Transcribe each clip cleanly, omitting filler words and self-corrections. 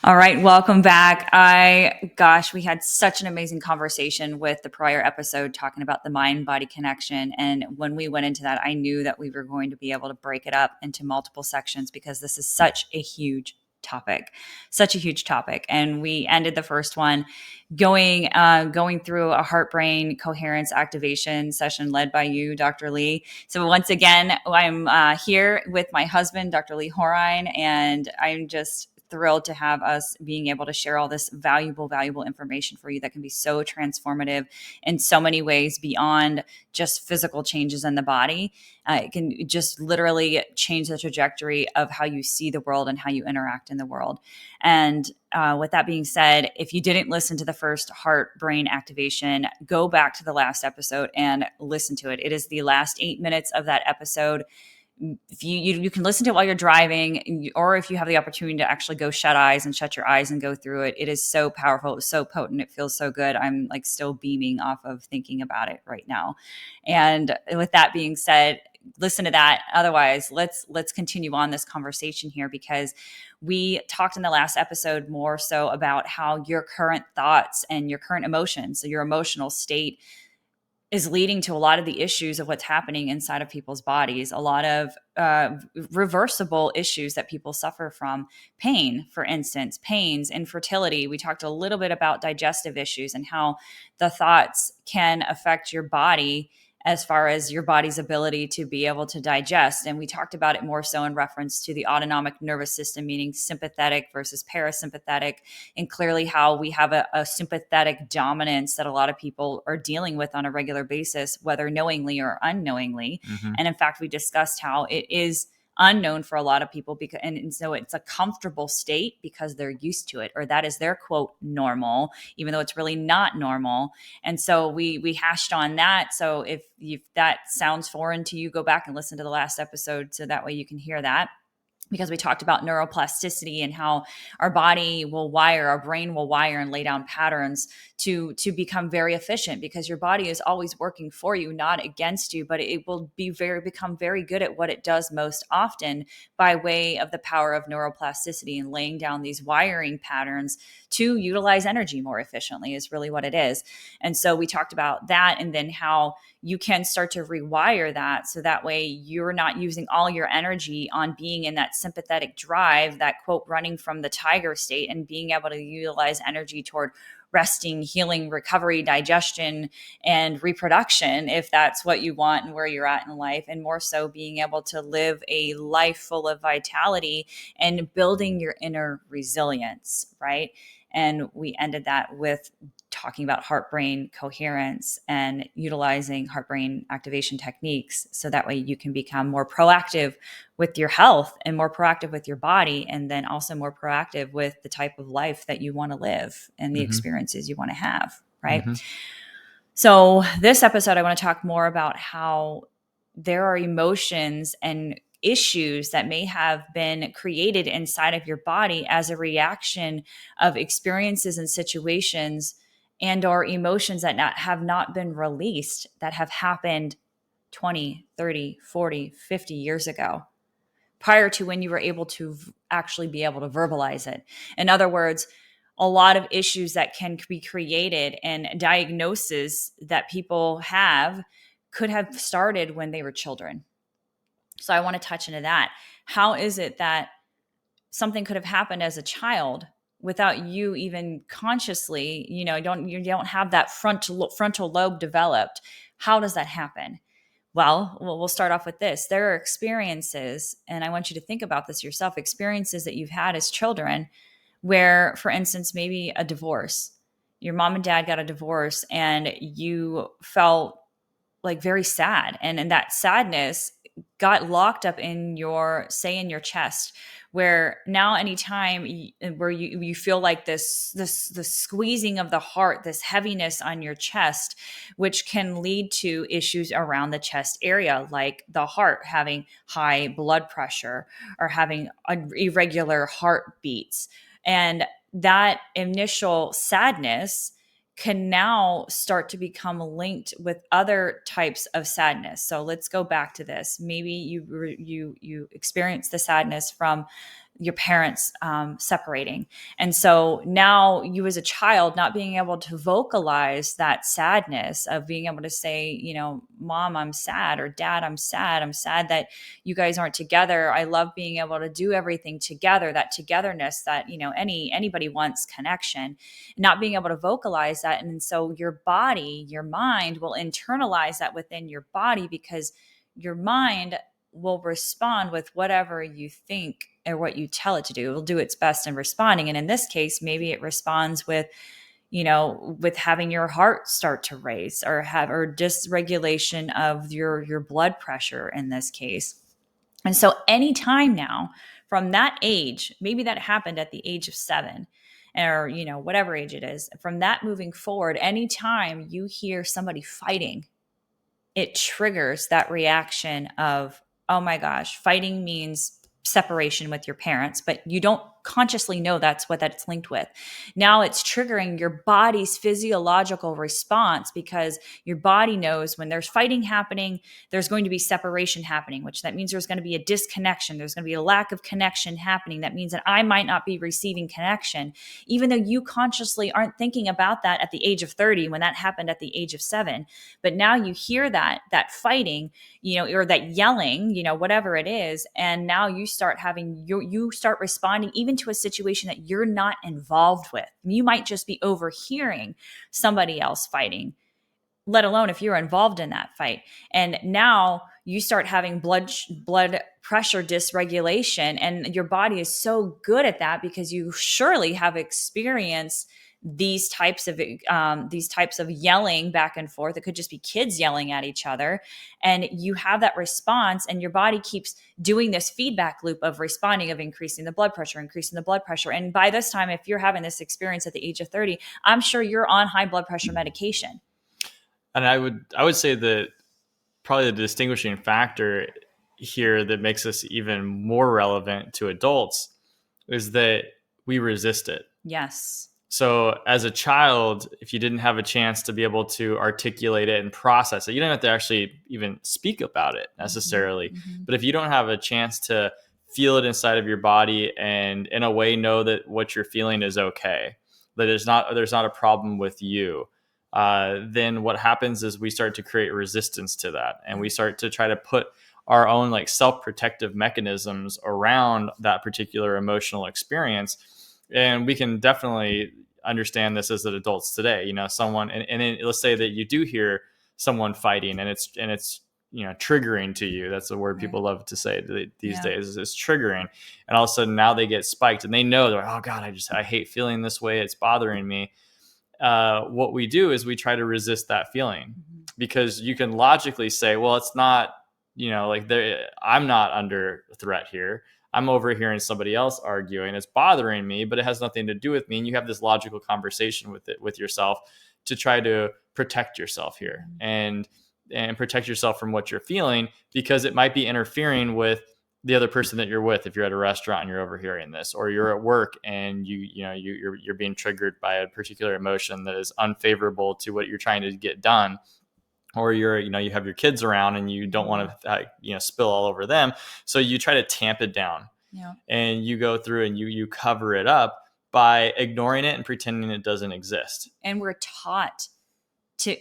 All right, welcome back. We had such an amazing conversation with the prior episode talking about the mind body connection. And when we went into that, I knew that we were going to be able to break it up into multiple sections because this is such a huge topic. And we ended the first one going through a heart brain coherence activation session led by you, Dr. Lee. So once again, I'm here with my husband, Dr. Lee Horine, and I'm just thrilled to have us being able to share all this valuable information for you that can be so transformative in so many ways beyond just physical changes in the body. It can just literally change the trajectory of how you see the world and how you interact in the world. And with that being said, if you didn't listen to the first heart brain activation, go back to the last episode and listen to it. It is the last 8 minutes of that episode. If you can listen to it while you're driving, or if you have the opportunity to actually go shut your eyes and go through it, it is so powerful. It's so potent. It feels so good. I'm like still beaming off of thinking about it right now. And with that being said, listen to that. Otherwise, let's continue on this conversation here, because we talked in the last episode more so about how your current thoughts and your current emotions, so your emotional state, is leading to a lot of the issues of what's happening inside of people's bodies, a lot of reversible issues that people suffer from. Pain, for instance, pains, infertility. We talked a little bit about digestive issues and how the thoughts can affect your body as far as your body's ability to be able to digest. And we talked about it more so in reference to the autonomic nervous system, meaning sympathetic versus parasympathetic, and clearly how we have a sympathetic dominance that a lot of people are dealing with on a regular basis, whether knowingly or unknowingly. Mhm. And in fact, we discussed how it is unknown for a lot of people, because and so it's a comfortable state because they're used to it, or that is their quote normal, even though it's really not normal. And so we hashed on that. So if that sounds foreign to you, go back and listen to the last episode so that way you can hear that, because we talked about neuroplasticity and how our brain will wire and lay down patterns to become very efficient, because your body is always working for you, not against you, but it will become very good at what it does most often by way of the power of neuroplasticity and laying down these wiring patterns to utilize energy more efficiently is really what it is. And so we talked about that, and then how you can start to rewire that so that way you're not using all your energy on being in that sympathetic drive, that quote running from the tiger state, and being able to utilize energy toward resting, healing, recovery, digestion, and reproduction, if that's what you want and where you're at in life, and more so being able to live a life full of vitality and building your inner resilience, right? And we ended that with talking about heart brain coherence and utilizing heart brain activation techniques so that way you can become more proactive with your health and more proactive with your body, and then also more proactive with the type of life that you want to live and the experiences you want to have, right? So this episode, I want to talk more about how there are emotions and issues that may have been created inside of your body as a reaction of experiences and situations and or emotions that have not been released, that have happened 20, 30, 40, 50 years ago, prior to when you were able to actually be able to verbalize it. In other words, a lot of issues that can be created and diagnoses that people have could have started when they were children. So I want to touch into that. How is it that something could have happened as a child without you even consciously, you don't have that frontal lobe developed? How does that happen? Well, we'll start off with this. There are experiences, and I want you to think about this yourself, experiences that you've had as children where, for instance, maybe a divorce. Your mom and dad got a divorce and you felt like very sad. And that sadness got locked up in your chest, where now anytime where you feel like this the squeezing of the heart, this heaviness on your chest, which can lead to issues around the chest area, like the heart having high blood pressure or having irregular heartbeats. And that initial sadness can now start to become linked with other types of sadness. So let's go back to this. Maybe you experience the sadness from your parents separating. And so now you as a child not being able to vocalize that sadness of being able to say, mom, I'm sad, or dad, I'm sad that you guys aren't together. I love being able to do everything together, that togetherness that, anybody wants connection, not being able to vocalize that. And so your body, your mind will internalize that within your body, because your mind will respond with whatever you think or what you tell it to do. It will do its best in responding. And in this case, maybe it responds with, with having your heart start to race, or dysregulation of your blood pressure in this case. And so anytime now from that age, maybe that happened at the age of 7, or, whatever age it is, from that moving forward, anytime you hear somebody fighting, it triggers that reaction of, oh my gosh, fighting means separation with your parents, but you don't consciously know that's what that's linked with. Now it's triggering your body's physiological response, because your body knows when there's fighting happening, there's going to be separation happening, which that means there's going to be a disconnection. There's going to be a lack of connection happening. That means that I might not be receiving connection, even though you consciously aren't thinking about that at the age of 30 when that happened at the age of 7. But now you hear that fighting, or that yelling, whatever it is. And now you start responding even to a situation that you're not involved with. You might just be overhearing somebody else fighting, let alone if you're involved in that fight. And now you start having blood pressure dysregulation, and your body is so good at that because you surely have experienced these types of yelling back and forth. It could just be kids yelling at each other, and you have that response, and your body keeps doing this feedback loop of responding, of increasing the blood pressure. And by this time, if you're having this experience at the age of 30, I'm sure you're on high blood pressure medication. And I would say that probably the distinguishing factor here that makes us even more relevant to adults is that we resist it. Yes. So as a child, if you didn't have a chance to be able to articulate it and process it, you don't have to actually even speak about it necessarily. Mm-hmm. But if you don't have a chance to feel it inside of your body and in a way know that what you're feeling is okay, that there's not a problem with you, then what happens is we start to create resistance to that. And we start to try to put our own like self-protective mechanisms around that particular emotional experience. And we can definitely understand this as adults today. Someone, and let's say that you do hear someone fighting, and it's triggering to you. That's the word people love to say these days. It's triggering, and all of a sudden now they get spiked, and they know they're like, oh God, I hate feeling this way. It's bothering me. What we do is we try to resist that feeling, because you can logically say, well, it's not, I'm not under threat here. I'm overhearing somebody else arguing. It's bothering me, but it has nothing to do with me. And you have this logical conversation with yourself to try to protect yourself here and protect yourself from what you're feeling, because it might be interfering with the other person that you're with. If you're at a restaurant and you're overhearing this, or you're at work and you're being triggered by a particular emotion that is unfavorable to what you're trying to get done, or you have your kids around and you don't want to spill all over them, so you try to tamp it down. And you go through and you cover it up by ignoring it and pretending it doesn't exist. And we're taught to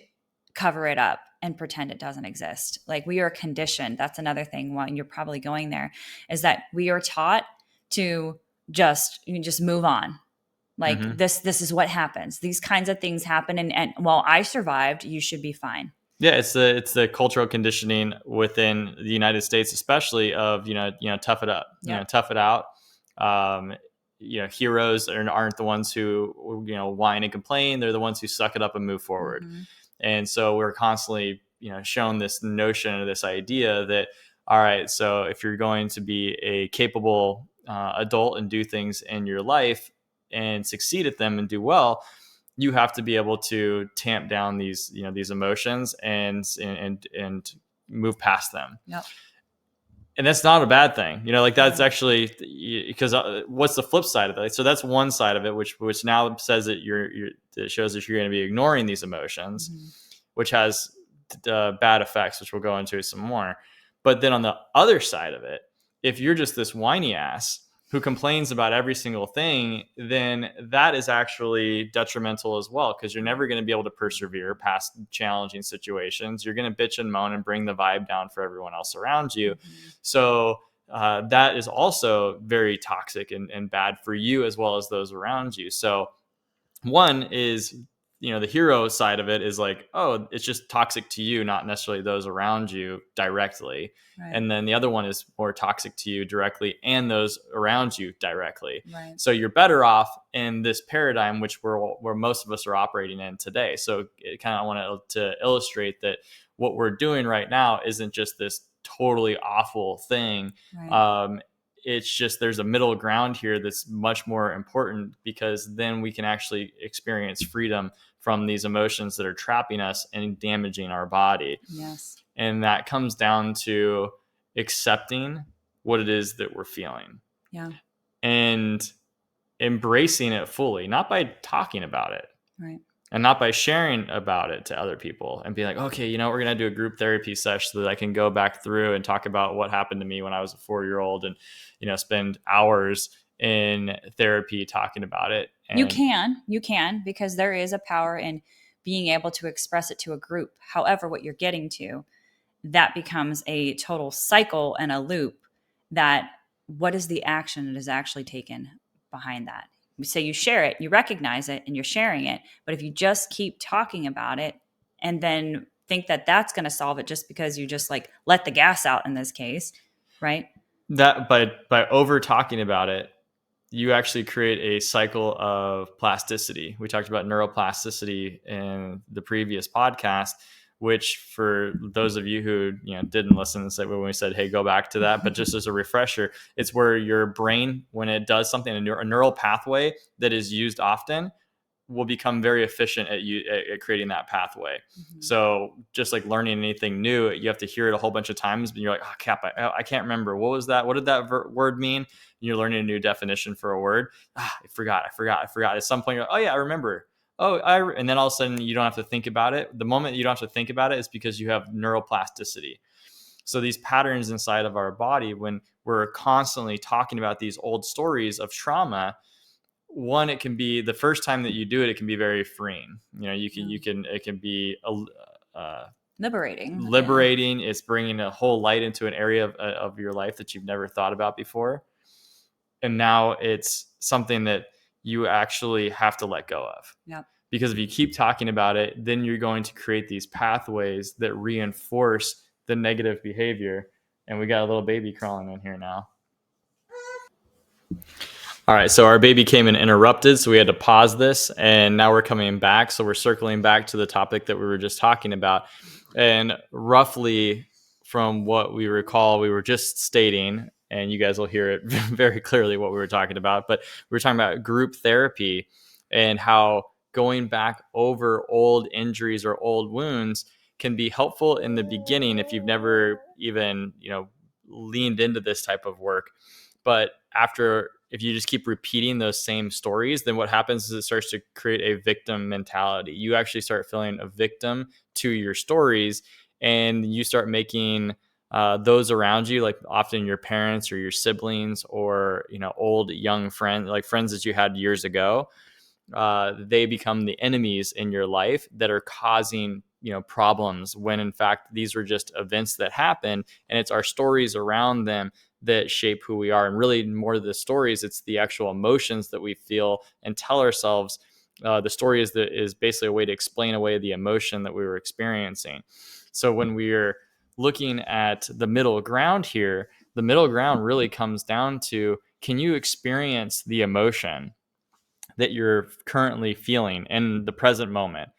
cover it up and pretend it doesn't exist. Like, we are conditioned. That's another thing when you're probably going there, is that we are taught to just move on. Like, this is what happens. These kinds of things happen. And while I survived, you should be fine. Yeah, it's the cultural conditioning within the United States, especially of tough it up, tough it out. Heroes aren't the ones who whine and complain. They're the ones who suck it up and move forward. And so we're constantly shown this notion or this idea that, all right, so if you're going to be a capable adult and do things in your life and succeed at them and do well, you have to be able to tamp down these emotions and move past them. Yep. And that's not a bad thing. That's actually, because what's the flip side of it? So that's one side of it, which now says that it shows that you're going to be ignoring these emotions, which has bad effects, which we'll go into some more. But then on the other side of it, if you're just this whiny ass who complains about every single thing, then that is actually detrimental as well, because you're never going to be able to persevere past challenging situations. You're going to bitch and moan and bring the vibe down for everyone else around you. So that is also very toxic and bad for you as well as those around you. So one is, the hero side of it is like, oh, it's just toxic to you, not necessarily those around you directly. Right. And then the other one is more toxic to you directly and those around you directly. Right. So you're better off in this paradigm, which where most of us are operating in today. So it kind of wanted to illustrate that what we're doing right now isn't just this totally awful thing. Right. It's just there's a middle ground here that's much more important, because then we can actually experience freedom from these emotions that are trapping us and damaging our body. Yes. And that comes down to accepting what it is that we're feeling. Yeah. And embracing it fully, not by talking about it. Right. And not by sharing about it to other people and being like, okay, we're going to do a group therapy session so that I can go back through and talk about what happened to me when I was a 4-year-old and, spend hours in therapy talking about it. And you can, because there is a power in being able to express it to a group. However, what you're getting to, that becomes a total cycle and a loop. That what is the action that is actually taken behind that? So you share it, you recognize it, and you're sharing it. But if you just keep talking about it and then think that that's going to solve it just because you just like let the gas out in this case, right? That by over talking about it, you actually create a cycle of plasticity. We talked about neuroplasticity in the previous podcast, which for those of you who didn't listen when we said, hey, go back to that, but just as a refresher, it's where your brain, when it does something, a neural pathway that is used often, will become very efficient at creating that pathway. So just like learning anything new, you have to hear it a whole bunch of times, but you're like, oh, Cap, I can't remember. What was that? What did that word mean? And you're learning a new definition for a word. I forgot. At some point, you're like, oh yeah, I remember. And then all of a sudden you don't have to think about it. The moment you don't have to think about it is because you have neuroplasticity. So these patterns inside of our body, when we're constantly talking about these old stories of trauma, one, it can be the first time that you do it, it can be very freeing. It can be liberating. Yeah. It's bringing a whole light into an area of your life that you've never thought about before. And now it's something that you actually have to let go of. Yep. Because if you keep talking about it, then you're going to create these pathways that reinforce the negative behavior. And we got a little baby crawling in here now. All right, so our baby came and interrupted, so we had to pause this, and now we're coming back. So we're circling back to the topic that we were just talking about. And roughly from what we recall, we were just stating, and you guys will hear it very clearly what we were talking about, but we were talking about group therapy and how going back over old injuries or old wounds can be helpful in the beginning if you've never even, leaned into this type of work. But if you just keep repeating those same stories, then what happens is it starts to create a victim mentality. You actually start feeling a victim to your stories, and you start making those around you, like often your parents or your siblings or old young friends, like friends that you had years ago, they become the enemies in your life that are causing problems, when in fact these were just events that happen, and it's our stories around them that shape who we are. And really, more of the stories, it's the actual emotions that we feel and tell ourselves. The story is basically a way to explain away the emotion that we were experiencing. So when we're looking at the middle ground here, the middle ground really comes down to, can you experience the emotion that you're currently feeling in the present moment,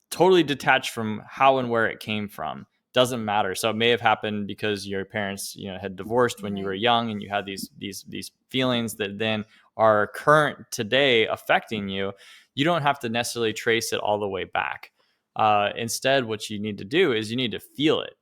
totally detached from how and where it came from? Doesn't matter. So it may have happened because your parents, had divorced when you were young, and you had these feelings that then are current today affecting you. You don't have to necessarily trace it all the way back. Instead, what you need to do is you need to feel it.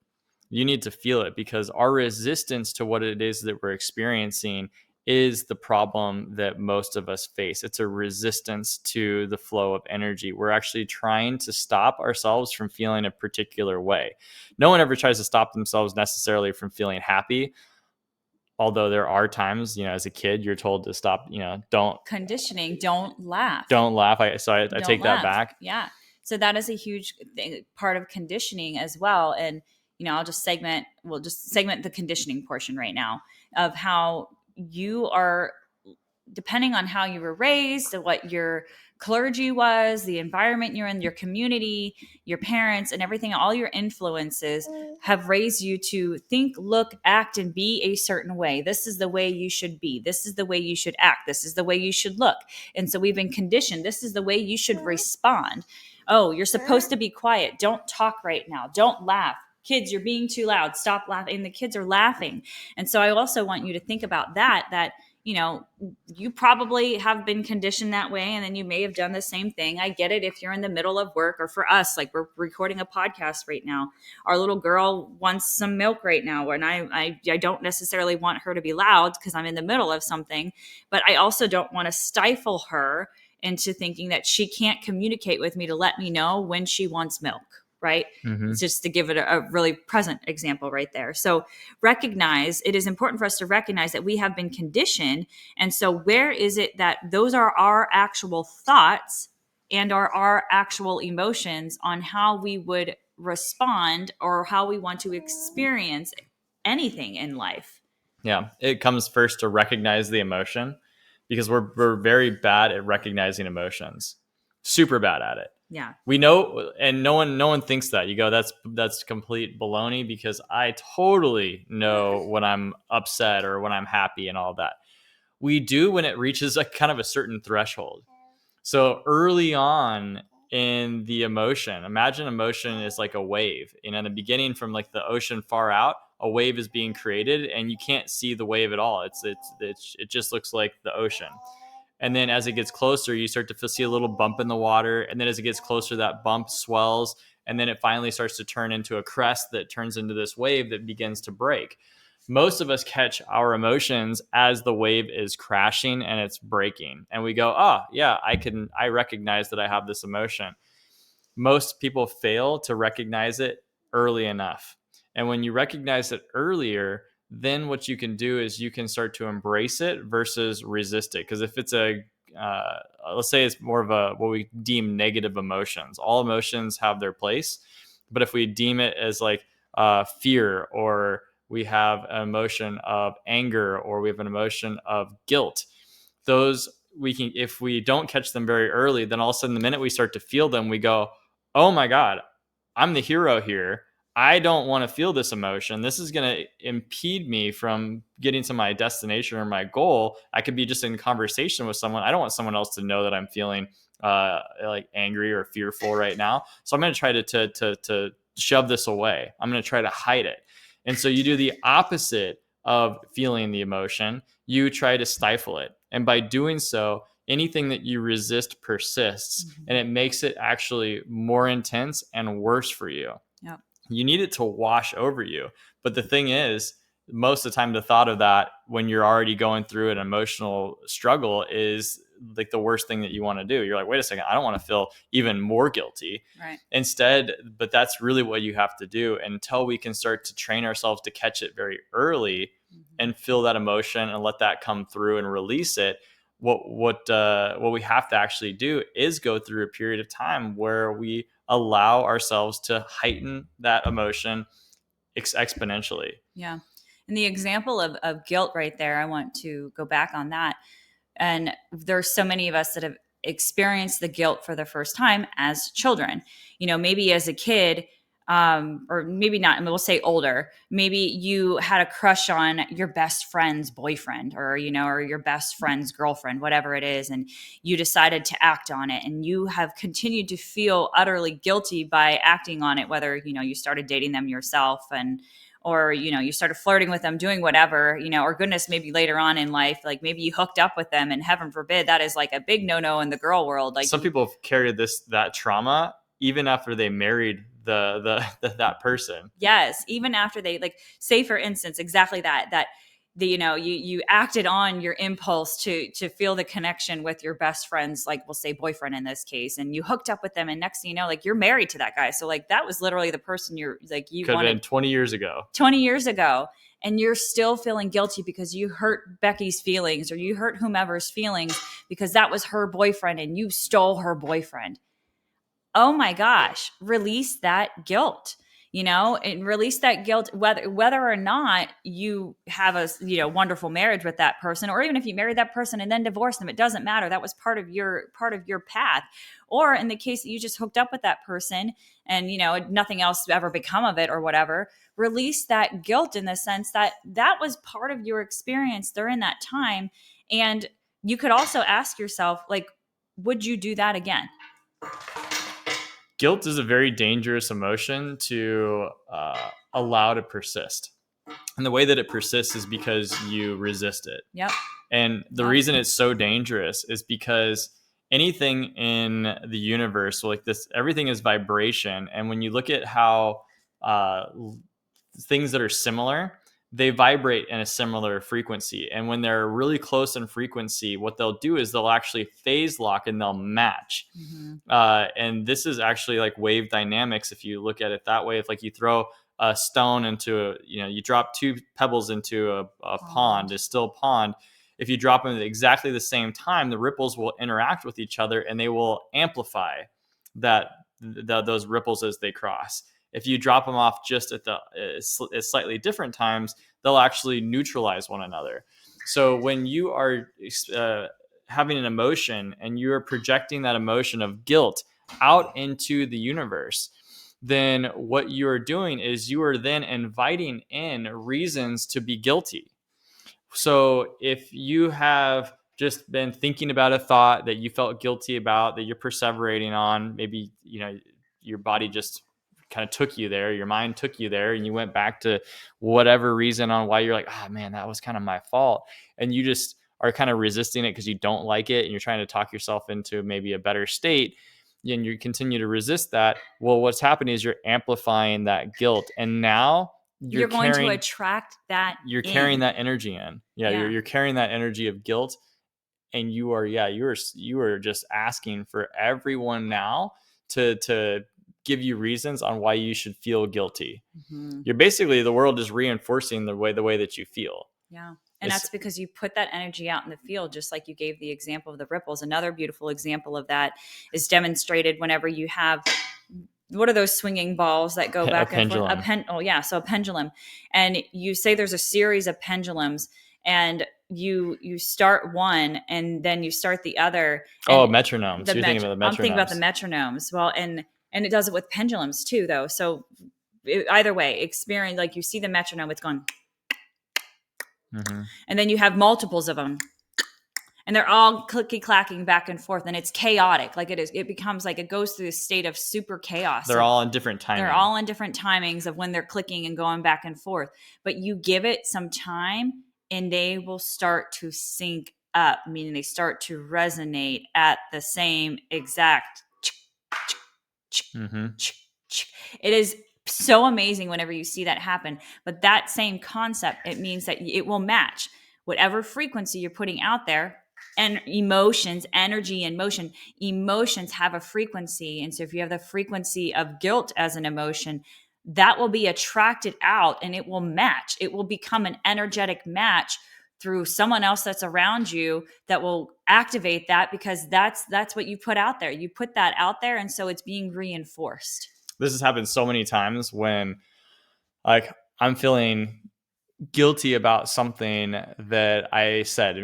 You need to feel it, because our resistance to what it is that we're experiencing is the problem that most of us face. It's a resistance to the flow of energy. We're actually trying to stop ourselves from feeling a particular way. No one ever tries to stop themselves necessarily from feeling happy. Although there are times, as a kid, you're told to stop, Conditioning, don't laugh. don't laugh. I Don't take that laugh. back. Yeah. So that is a huge part of conditioning as well. And, we'll just segment the conditioning portion right now of how you are, depending on how you were raised, what your clergy was, the environment you're in, your community, your parents, and everything, all your influences have raised you to think, look, act, and be a certain way. This is the way you should be. This is the way you should act. This is the way you should look. And so we've been conditioned. This is the way you should respond. Oh, you're supposed to be quiet. Don't talk right now. Don't laugh. Kids, you're being too loud. Stop laughing. And the kids are laughing. And so I also want you to think about that you probably have been conditioned that way, and then you may have done the same thing. I get it if you're in the middle of work, or for us, like we're recording a podcast right now. Our little girl wants some milk right now, and I don't necessarily want her to be loud because I'm in the middle of something, but I also don't want to stifle her into thinking that she can't communicate with me to let me know when she wants milk, right? Mm-hmm. It's just to give it a really present example right there. So it is important for us to recognize that we have been conditioned. And so where is it that those are our actual thoughts and are our actual emotions on how we would respond or how we want to experience anything in life? Yeah, it comes first to recognize the emotion, because we're very bad at recognizing emotions. Super bad at it. Yeah. We know, and no one thinks that. You go, that's complete baloney, because I totally know when I'm upset or when I'm happy and all that. We do when it reaches a kind of a certain threshold. So early on in the emotion, imagine emotion is like a wave. In the beginning, from like the ocean far out, a wave is being created, and you can't see the wave at all. It just looks like the ocean. And then as it gets closer, you start to see a little bump in the water. And then as it gets closer, that bump swells. And then it finally starts to turn into a crest that turns into this wave that begins to break. Most of us catch our emotions as the wave is crashing and it's breaking. And we go, oh, yeah, I recognize that I have this emotion. Most people fail to recognize it early enough. And when you recognize it earlier, then what you can do is you can start to embrace it versus resist it. Because if it's let's say it's more of a what we deem negative emotions. All emotions have their place, but if we deem it as like fear, or we have an emotion of anger, or we have an emotion of guilt, those we can, if we don't catch them very early, then all of a sudden the minute we start to feel them, we go, oh my God, I'm the hero here. I don't want to feel this emotion. This is going to impede me from getting to my destination or my goal. I could be just in conversation with someone. I don't want someone else to know that I'm feeling like angry or fearful right now. So I'm going to try to shove this away. I'm going to try to hide it. And so you do the opposite of feeling the emotion. You try to stifle it. And by doing so, anything that you resist persists, and it makes it actually more intense and worse for you. Yep. You need it to wash over you. But the thing is, most of the time, the thought of that when you're already going through an emotional struggle is like the worst thing that you want to do. You're like, wait a second, I don't want to feel even more guilty. Right. Instead, but that's really what you have to do until we can start to train ourselves to catch it very early and feel that emotion and let that come through and release it. What we have to actually do is go through a period of time where we allow ourselves to heighten that emotion exponentially. Yeah. And the example of guilt right there, I want to go back on that. And there's so many of us that have experienced the guilt for the first time as children. Maybe as a kid, or maybe not, and we'll say older, maybe you had a crush on your best friend's boyfriend, or your best friend's girlfriend, whatever it is, and you decided to act on it, and you have continued to feel utterly guilty by acting on it, whether you started dating them yourself, or you started flirting with them, doing whatever, or goodness, maybe later on in life, like maybe you hooked up with them, and heaven forbid, that is like a big no-no in the girl world. Like, some people have carried that trauma even after they married that person. Yes, even after they, like, say for instance, exactly that you acted on your impulse to feel the connection with your best friend's, like, we'll say boyfriend in this case, and you hooked up with them, and next thing you know, like, you're married to that guy. So like that was literally the person you Could have been wanted 20 years ago. 20 years ago, and you're still feeling guilty because you hurt Becky's feelings or you hurt whomever's feelings because that was her boyfriend and you stole her boyfriend. Oh my gosh, release that guilt, and release that guilt, whether or not you have a, wonderful marriage with that person, or even if you married that person and then divorced them, it doesn't matter. That was part of your path. Or in the case that you just hooked up with that person and, nothing else ever become of it or whatever, release that guilt in the sense that that was part of your experience during that time. And you could also ask yourself, like, would you do that again? Guilt is a very dangerous emotion to allow to persist. And the way that it persists is because you resist it. Yep. And the reason it's so dangerous is because anything in the universe, like this, everything is vibration. And when you look at how things that are similar, they vibrate in a similar frequency. And when they're really close in frequency, what they'll do is they'll actually phase lock and they'll match. And this is actually like wave dynamics. If you look at it that way, if like you throw a stone into you drop two pebbles into a pond, a still pond. If you drop them at exactly the same time, the ripples will interact with each other and they will amplify those ripples as they cross. If you drop them off just at slightly different times, they'll actually neutralize one another. So when you are having an emotion and you are projecting that emotion of guilt out into the universe, then what you are doing is you are then inviting in reasons to be guilty. So if you have just been thinking about a thought that you felt guilty about, that you're perseverating on, maybe your body just kind of took you there, your mind took you there, and you went back to whatever reason on why you're like, oh man, that was kind of my fault, and you just are kind of resisting it because you don't like it and you're trying to talk yourself into maybe a better state, and you continue to resist that. Well, what's happening is you're amplifying that guilt, and now you're going to attract that. You're carrying that energy in. You're carrying that energy of guilt, and you are just asking for everyone now to give you reasons on why you should feel guilty. You're basically, the world is reinforcing the way that you feel. Yeah. And that's because you put that energy out in the field, just like you gave the example of the ripples. Another beautiful example of that is demonstrated whenever you have, what are those swinging balls that go back and forth? So a pendulum. And you say there's a series of pendulums, and you start one and then you start the other. Metronomes. You're thinking about the metronomes. I'm thinking about the metronomes. Well, and it does it with pendulums too, though. So either way, experience, like you see the metronome, it's going. And then you have multiples of them, and they're all clicky clacking back and forth, and it's chaotic. Like it becomes like it goes through this state of super chaos. They're all on different timings. They're all on different timings of when they're clicking and going back and forth. But you give it some time, and they will start to sync up, meaning they start to resonate at the same exact. It is so amazing whenever you see that happen. But that same concept, it means that it will match whatever frequency you're putting out there. And emotions, energy and motion, emotions have a frequency. And so if you have the frequency of guilt as an emotion, that will be attracted out and it will match. It will become an energetic match through someone else that's around you that will activate that, because that's what you put out there. You put that out there, and so it's being reinforced. This has happened so many times when, like, I'm feeling guilty about something that I said.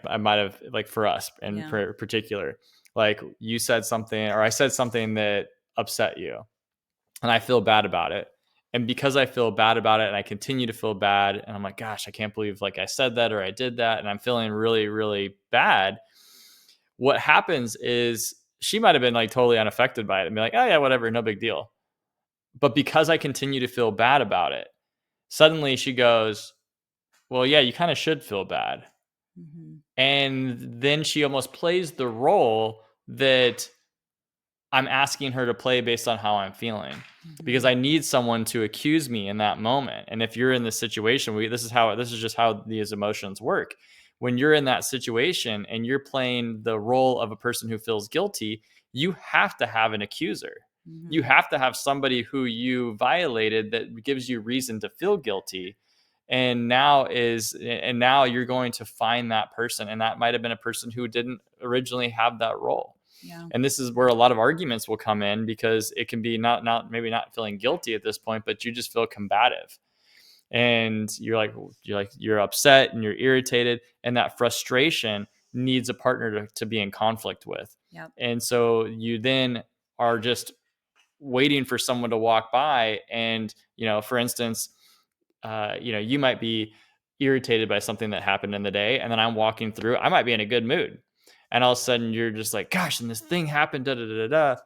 I might have, like, for us in particular, like you said something or I said something that upset you, and I feel bad about it. And because I feel bad about it and I continue to feel bad, and I'm like, gosh, I can't believe like I said that or I did that, and I'm feeling really, really bad. What happens is she might have been like totally unaffected by it and be like, oh yeah, whatever, no big deal. But because I continue to feel bad about it, suddenly she goes, well, yeah, you kind of should feel bad. And then she almost plays the role that I'm asking her to play based on how I'm feeling, because Mm-hmm. I need someone to accuse me in that moment. And if you're in this situation, this is just how these emotions work. When you're in that situation and you're playing the role of a person who feels guilty, you have to have an accuser. You Mm-hmm. have to have somebody who you violated that gives you reason to feel guilty. And now you're going to find that person, and that might have been a person who didn't originally have that role. Yeah. And this is where a lot of arguments will come in, because it can be maybe not feeling guilty at this point, but you just feel combative, and you're upset and you're irritated, and that frustration needs a partner to be in conflict with. Yep. And so you then are just waiting for someone to walk by, and for instance, you might be irritated by something that happened in the day, and then I'm walking through, I might be in a good mood, and all of a sudden you're just like, gosh, and this thing happened, da da da da da,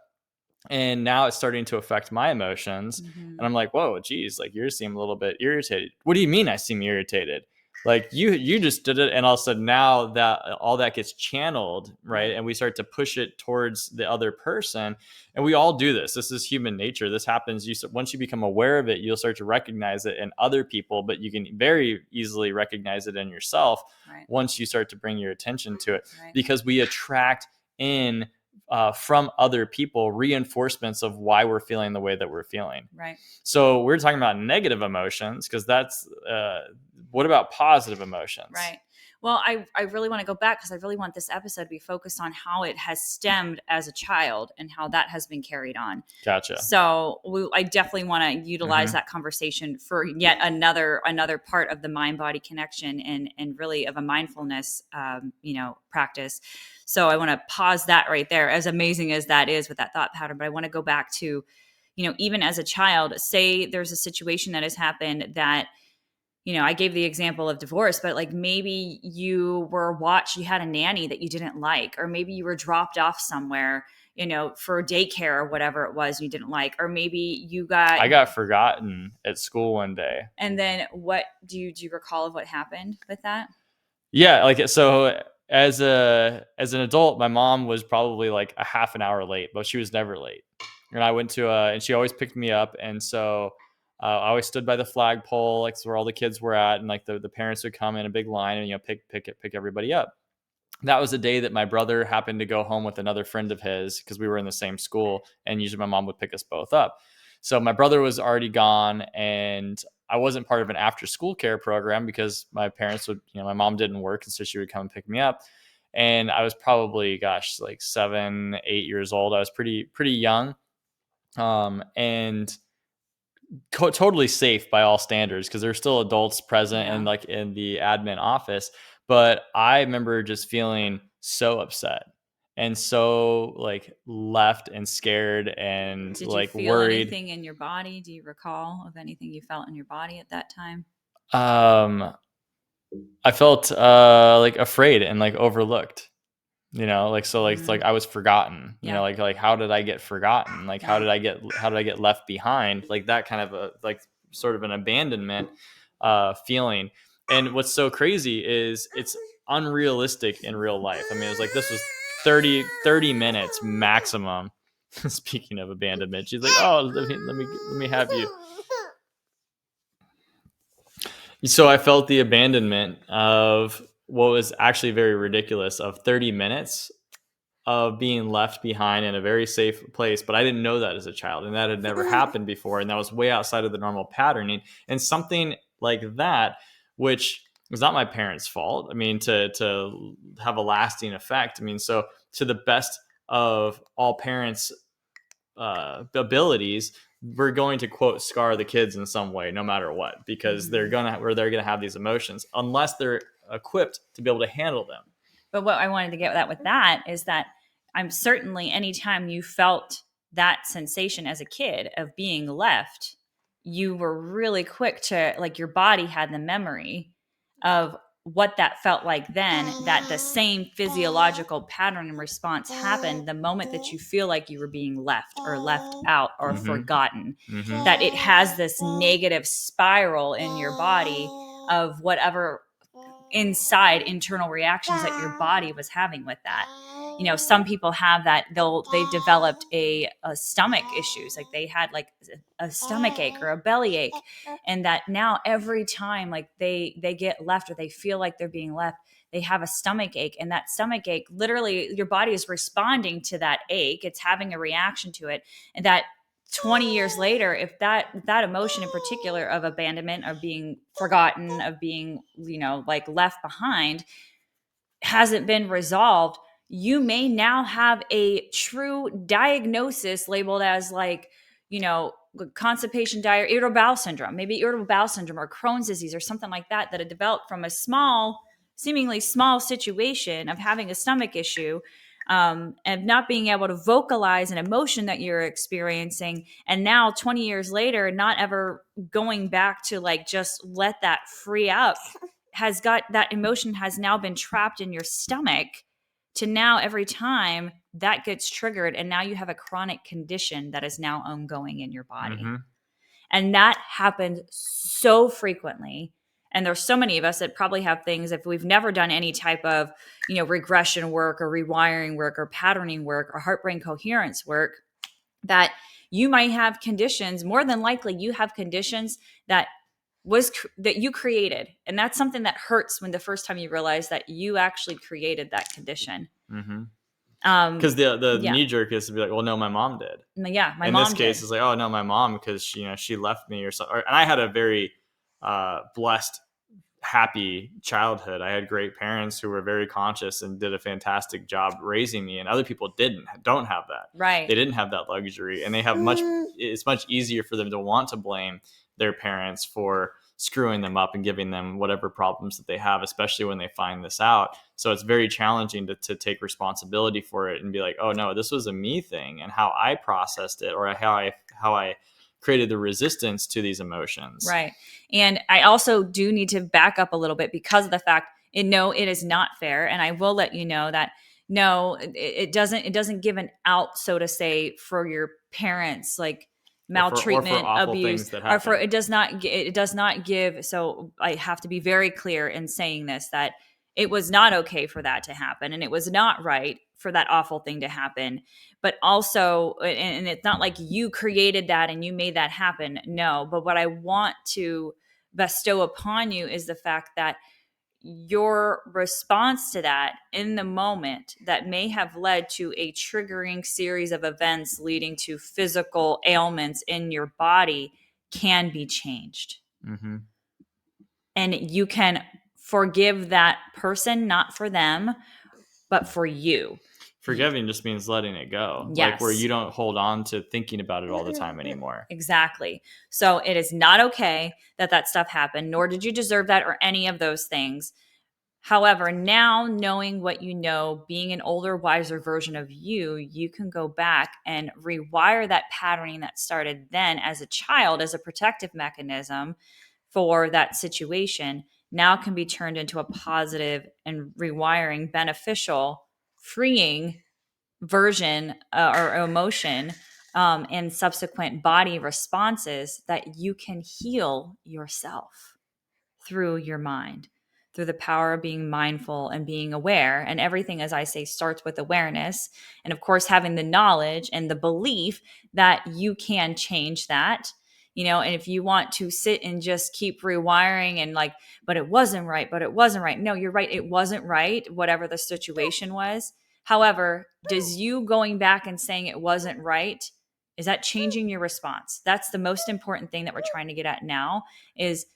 and now it's starting to affect my emotions. Mm-hmm. And I'm like, whoa, geez, like you seem a little bit irritated. What do you mean I seem irritated? Like you just did it, and all of a sudden now that all that gets channeled, right? And we start to push it towards the other person. And we all do this is human nature. This happens. Once you become aware of it, you'll start to recognize it in other people, but you can very easily recognize it in yourself. Right. Once you start to bring your attention to it. Right. Because we attract in from other people reinforcements of why we're feeling the way that we're feeling. Right. So we're talking about negative emotions, because that's what about positive emotions? Right. Well, I really want to go back, because I really want this episode to be focused on how it has stemmed as a child and how that has been carried on. Gotcha. So I definitely want to utilize that conversation for yet another part of the mind body connection, and really of a mindfulness practice. So I want to pause that right there, as amazing as that is with that thought pattern. But I want to go back to, even as a child, say there's a situation that has happened that, I gave the example of divorce, but like maybe you had a nanny that you didn't like, or maybe you were dropped off somewhere, for daycare or whatever it was you didn't like, or maybe I got forgotten at school one day. And then what do you recall of what happened with that? Yeah, like, so as an adult, my mom was probably like a half an hour late, but she was never late. And I went to and she always picked me up, and so I always stood by the flagpole, like where all the kids were at, and like the parents would come in a big line and pick everybody up. That was the day that my brother happened to go home with another friend of his, because we were in the same school, and usually my mom would pick us both up. So my brother was already gone, and I wasn't part of an after school care program, because my parents would, my mom didn't work, and so she would come and pick me up. And I was probably, gosh, like 7, 8 years old. I was pretty young, and totally safe by all standards, because there's still adults present and like in the admin office. But I remember just feeling so upset and so like left and scared and Did like you feel worried. anything in your body? Do you recall of anything you felt in your body at that time? I felt like afraid and like overlooked. It's like I was forgotten. Like how did I get forgotten? Like how did I get left behind? Like that kind of a like sort of an abandonment feeling. And what's so crazy is it's unrealistic in real life. I mean, it was like this was 30 minutes maximum. Speaking of abandonment, she's like, "Oh, let me have you." So I felt the abandonment of what was actually very ridiculous, of 30 minutes of being left behind in a very safe place. But I didn't know that as a child, and that had never happened before. And that was way outside of the normal patterning. And something like that, which was not my parents' fault. I mean, to have a lasting effect. I mean, so to the best of all parents' abilities, we're going to quote scar the kids in some way, no matter what, because they're gonna have these emotions unless they're equipped to be able to handle them. But what I wanted to get at with that is that I'm certainly, anytime you felt that sensation as a kid of being left, you were really quick to, like, your body had the memory of what that felt like then, that the same physiological pattern and response happened the moment that you feel like you were being left or left out or forgotten. That it has this negative spiral in your body of whatever inside internal reactions that your body was having with that. some people have that they developed a stomach issues, like they had like a stomach ache or a belly ache, and that now every time like they get left or they feel like they're being left, they have a stomach ache, and that stomach ache, literally your body is responding to that ache, it's having a reaction to it, and that 20 years later, if that emotion in particular of abandonment, of being forgotten, of being like left behind hasn't been resolved, you may now have a true diagnosis labeled as like, constipation, diarrhea, irritable bowel syndrome, maybe irritable bowel syndrome or Crohn's disease or something like that, that had developed from a seemingly small situation of having a stomach issue, and not being able to vocalize an emotion that you're experiencing. And now 20 years later, not ever going back to like just let that free up, has got that emotion has now been trapped in your stomach, to now every time that gets triggered, and now you have a chronic condition that is now ongoing in your body. Mm-hmm. And that happens so frequently. And there's so many of us that probably have things, if we've never done any type of, regression work or rewiring work or patterning work or heart brain coherence work, that you might have conditions, more than likely you have conditions that you created. And that's something that hurts when the first time you realize that you actually created that condition. Mm-hmm. Because the Yeah. knee jerk is to be like, well, no, my mom did. Yeah, my in mom this case, did. it's like, oh no, my mom, because she left me or something. And I had a very blessed, happy childhood. I had great parents who were very conscious and did a fantastic job raising me, and other people don't have that. Right. They didn't have that luxury, and they have it's much easier for them to want to blame their parents for screwing them up and giving them whatever problems that they have, especially when they find this out. So it's very challenging to take responsibility for it and be like, oh no, this was a me thing, and how I processed it, or how I created the resistance to these emotions. Right. And I also do need to back up a little bit because of the fact, it is not fair. And I will let you know that no, it doesn't give an out, so to say, for your parents, like maltreatment, or for awful abuse, things that happen. or for it does not give. So I have to be very clear in saying this, that it was not okay for that to happen, and it was not right for that awful thing to happen. But also, and it's not like you created that and you made that happen. No, but what I want to bestow upon you is the fact that your response to that in the moment that may have led to a triggering series of events leading to physical ailments in your body can be changed. Mm-hmm. And you can forgive that person, not for them, but for you. Forgiving just means letting it go. Yes. Like where you don't hold on to thinking about it all the time anymore. Exactly. So it is not okay that stuff happened, nor did you deserve that or any of those things. However, now knowing what you know, being an older, wiser version of you, you can go back and rewire that patterning that started then as a child as a protective mechanism for that situation, now can be turned into a positive and rewiring, beneficial, freeing version or emotion, and subsequent body responses that you can heal yourself through your mind, through the power of being mindful and being aware. And everything, as I say, starts with awareness. And of course, having the knowledge and the belief that you can change that. And if you want to sit and just keep rewiring and like, but it wasn't right, but it wasn't right. No, you're right. It wasn't right, whatever the situation was. However, does you going back and saying it wasn't right, is that changing your response? That's the most important thing that we're trying to get at now is,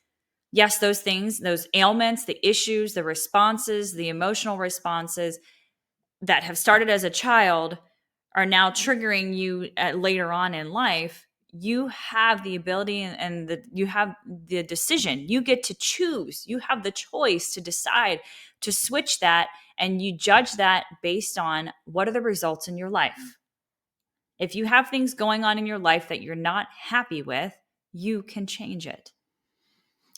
yes, those things, those ailments, the issues, the responses, the emotional responses that have started as a child are now triggering you later on in life. You have the ability and you have the decision. You get to choose. You have the choice to decide to switch that, and you judge that based on what are the results in your life. If you have things going on in your life that you're not happy with, you can change it.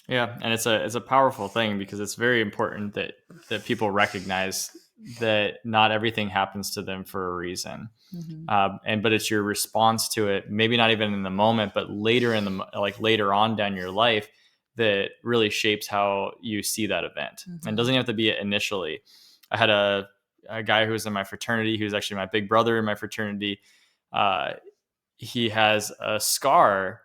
Yeah, and it's a powerful thing because it's very important that people recognize that not everything happens to them for a reason. Mm-hmm. But it's your response to it, maybe not even in the moment, but later later on down your life, that really shapes how you see that event. Mm-hmm. And it doesn't have to be initially. I had a a guy who was in my fraternity, who's actually my big brother in my fraternity. Uh, he has a scar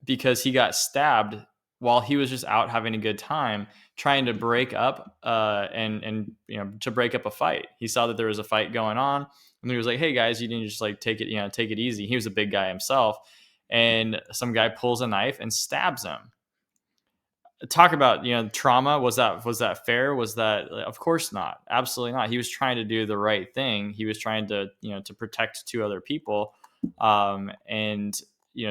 because he got stabbed while he was just out having a good time, trying to break up and to break up a fight. He saw that there was a fight going on, and he was like, "Hey guys, you need to just like take it easy." He was a big guy himself, and some guy pulls a knife and stabs him. Talk about trauma. Was that fair? Was that, of course not, absolutely not. He was trying to do the right thing. He was trying to to protect two other people, and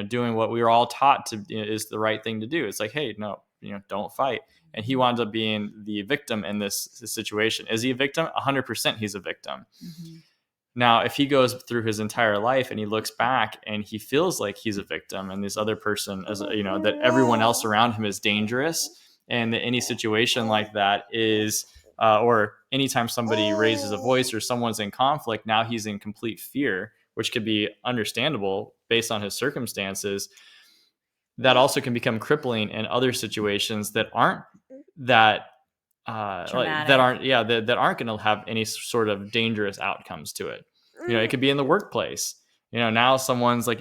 doing what we were all taught to is the right thing to do. It's like, hey, no, don't fight. And he wound up being the victim in this situation. Is he a victim? 100% he's a victim. Mm-hmm. Now, if he goes through his entire life and he looks back and he feels like he's a victim, and this other person, as that everyone else around him is dangerous, and that any situation like that is, or anytime somebody raises a voice or someone's in conflict, now he's in complete fear, which could be understandable based on his circumstances. That also can become crippling in other situations that aren't that that aren't going to have any sort of dangerous outcomes to it. It could be in the workplace. Now someone's like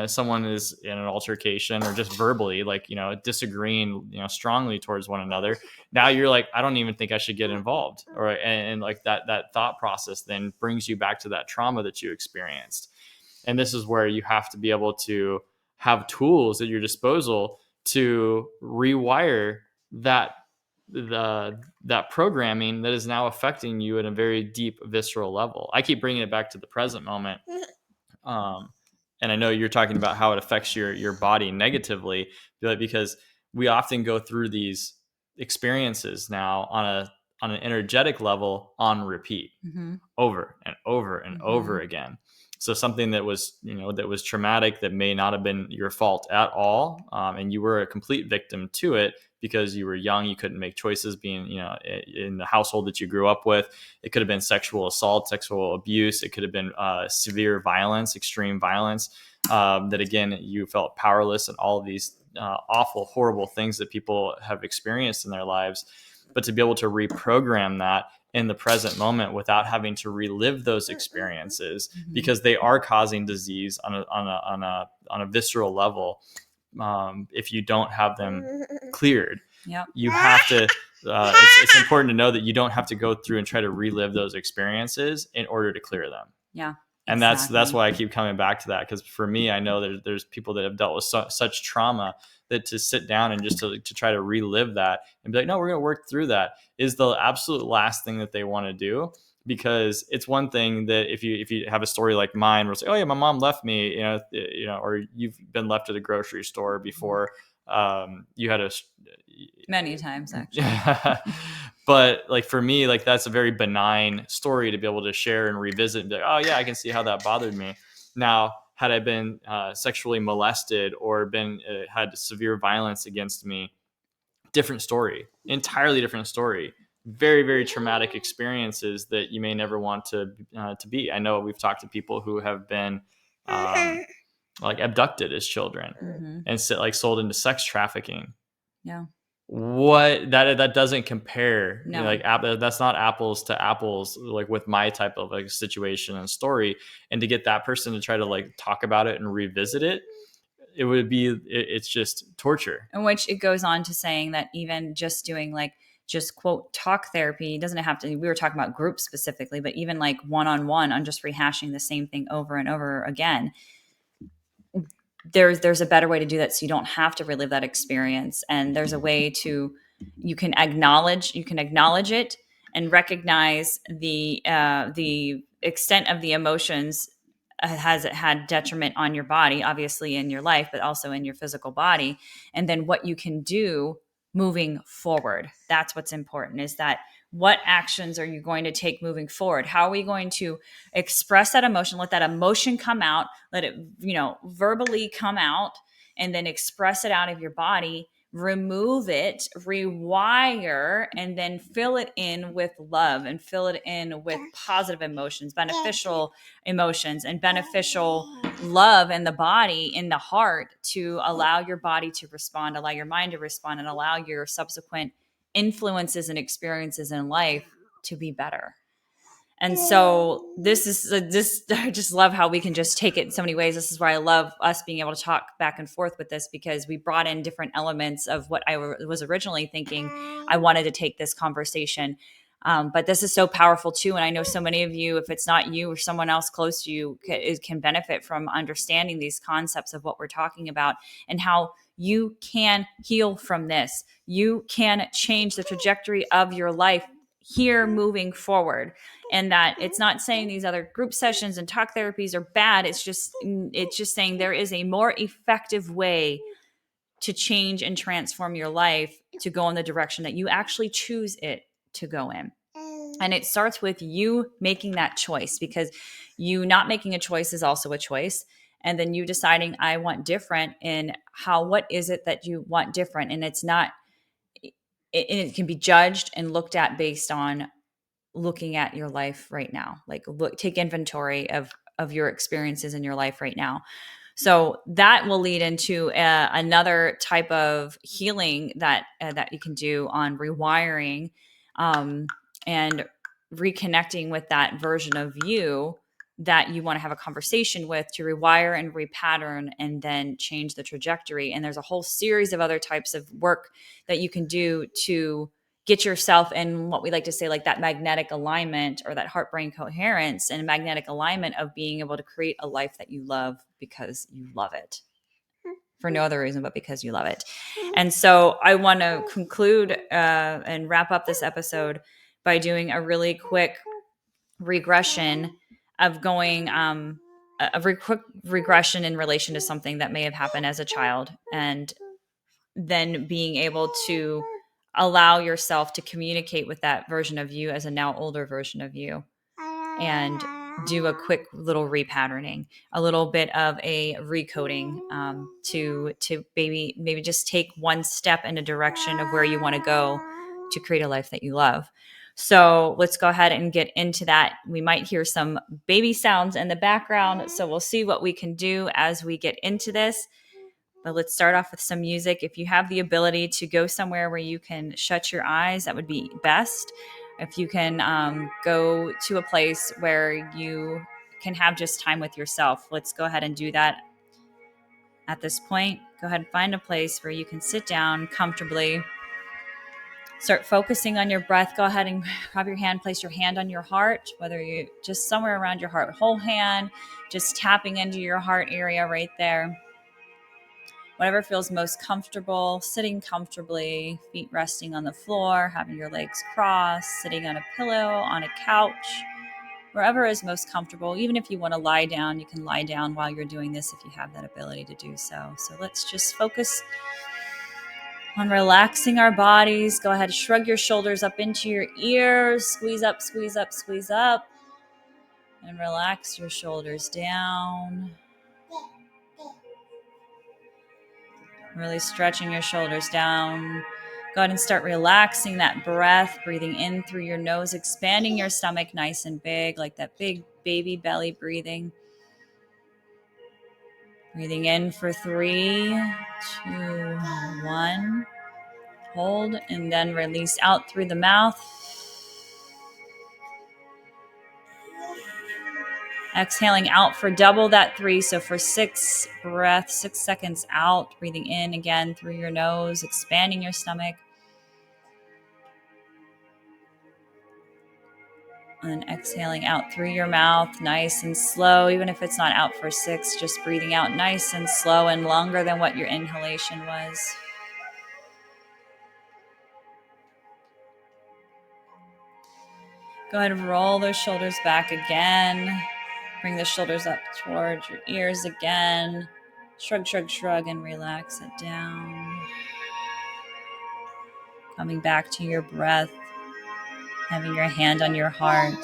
someone is in an altercation or just verbally like disagreeing strongly towards one another. Now you're like, I don't even think I should get involved, or and like that thought process then brings you back to that trauma that you experienced. And this is where you have to be able to have tools at your disposal to rewire that programming that is now affecting you at a very deep visceral level. I keep bringing it back to the present moment, and I know you're talking about how it affects your body negatively, because we often go through these experiences now on an energetic level on repeat, Mm-hmm. over and over and Mm-hmm. over again. So something that was that was traumatic, that may not have been your fault at all, and you were a complete victim to it because you were young, you couldn't make choices, being in the household that you grew up with. It could have been sexual assault, sexual abuse. It could have been severe violence, extreme violence, that again you felt powerless, and all of these awful, horrible things that people have experienced in their lives. But to be able to reprogram that in the present moment without having to relive those experiences, Mm-hmm. because they are causing disease on a visceral level, if you don't have them cleared. Yep. You have to it's important to know that you don't have to go through and try to relive those experiences in order to clear them. Yeah. And exactly. that's why I keep coming back to that, because for me, I know there's people that have dealt with such trauma that to sit down and just to try to relive that and be like, no, we're going to work through that, is the absolute last thing that they want to do. Because it's one thing that if you have a story like mine, where it's like, oh yeah, my mom left me, or you've been left at a grocery store before, you had many times actually. But like for me, like that's a very benign story to be able to share and revisit and be like, oh yeah, I can see how that bothered me. Now, had I been sexually molested or been had severe violence against me, different story, entirely different story. Very, very traumatic experiences that you may never want to be. I know we've talked to people who have been like abducted as children, Mm-hmm. and like sold into sex trafficking. Yeah. What that doesn't compare. No. Like that's not apples to apples, like with my type of like situation and story. And to get that person to try to like talk about it and revisit it, it would be it's just torture. In which it goes on to saying that even just doing like just quote talk therapy doesn't have to, we were talking about groups specifically, but even like one-on-one on just rehashing the same thing over and over again, there's a better way to do that, so you don't have to relive that experience. And there's a way to, you can acknowledge it and recognize the extent of the emotions has it had detriment on your body, obviously in your life, but also in your physical body. And then what you can do moving forward. That's what's important, is that what actions are you going to take moving forward? How are we going to express that emotion? Let that emotion come out, let it, verbally come out, and then express it out of your body, remove it, rewire, and then fill it in with love and fill it in with positive emotions, beneficial emotions, and beneficial love in the body, in the heart, to allow your body to respond, allow your mind to respond, and allow your subsequent influences and experiences in life to be better. And so I just love how we can just take it in so many ways. This is why I love us being able to talk back and forth with this, because we brought in different elements of what I was originally thinking I wanted to take this conversation. But this is so powerful too. And I know so many of you, if it's not you or someone else close to you, can benefit from understanding these concepts of what we're talking about and how you can heal from this. You can change the trajectory of your life here moving forward. And that it's not saying these other group sessions and talk therapies are bad. It's just saying there is a more effective way to change and transform your life to go in the direction that you actually choose it to go in. And it starts with you making that choice, because you not making a choice is also a choice. And then you deciding, I want different, and what is it that you want different? And it's not, it can be judged and looked at based on looking at your life right now. Like, take inventory of your experiences in your life right now. So that will lead into another type of healing that you can do on rewiring, and reconnecting with that version of you that you want to have a conversation with, to rewire and repattern and then change the trajectory. And there's a whole series of other types of work that you can do to get yourself in what we like to say, like that magnetic alignment, or that heart brain coherence and magnetic alignment of being able to create a life that you love because you love it, for no other reason but because you love it. And so I want to conclude and wrap up this episode by doing a really quick regression of going quick regression in relation to something that may have happened as a child, and then being able to allow yourself to communicate with that version of you as a now older version of you, and do a quick little repatterning, a little bit of a recoding, to maybe just take one step in a direction of where you want to go to create a life that you love. So let's go ahead and get into that. We might hear some baby sounds in the background, so we'll see what we can do as we get into this. But let's start off with some music. If you have the ability to go somewhere where you can shut your eyes, that would be best. If you can go to a place where you can have just time with yourself, let's go ahead and do that at this point. Go ahead and find a place where you can sit down comfortably. Start focusing on your breath. Go ahead and grab your hand, place your hand on your heart, whether you just somewhere around your heart, whole hand, just tapping into your heart area right there. Whatever feels most comfortable, sitting comfortably, feet resting on the floor, having your legs crossed, sitting on a pillow, on a couch, wherever is most comfortable. Even if you want to lie down, you can lie down while you're doing this if you have that ability to do so. So let's just focus on relaxing our bodies. Go ahead and shrug your shoulders up into your ears, squeeze up, squeeze up, squeeze up, and relax your shoulders down. Really stretching your shoulders down. Go ahead and start relaxing that breath, breathing in through your nose, expanding your stomach nice and big, like that big baby belly breathing. Breathing in for 3, 2, 1. Hold, and then release out through the mouth. Exhaling out for double that 3. So for 6 breaths, 6 seconds out, breathing in again through your nose, expanding your stomach. And exhaling out through your mouth, nice and slow. Even if it's not out for 6, just breathing out nice and slow and longer than what your inhalation was. Go ahead and roll those shoulders back again. Bring the shoulders up towards your ears again. Shrug, shrug, shrug, and relax it down. Coming back to your breath, having your hand on your heart.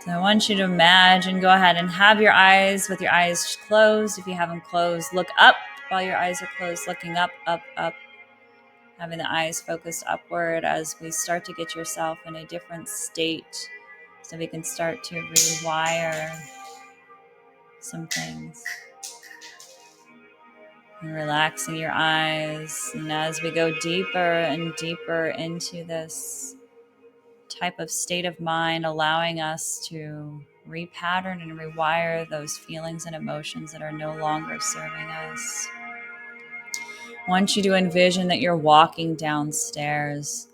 So I want you to imagine, go ahead and have your eyes closed. If you have them closed, look up while your eyes are closed, looking up, up, up. Having the eyes focused upward as we start to get yourself in a different state so we can start to rewire some things. And relaxing your eyes. And as we go deeper and deeper into this type of state of mind, allowing us to repattern and rewire those feelings and emotions that are no longer serving us. I want you to envision that you're walking downstairs.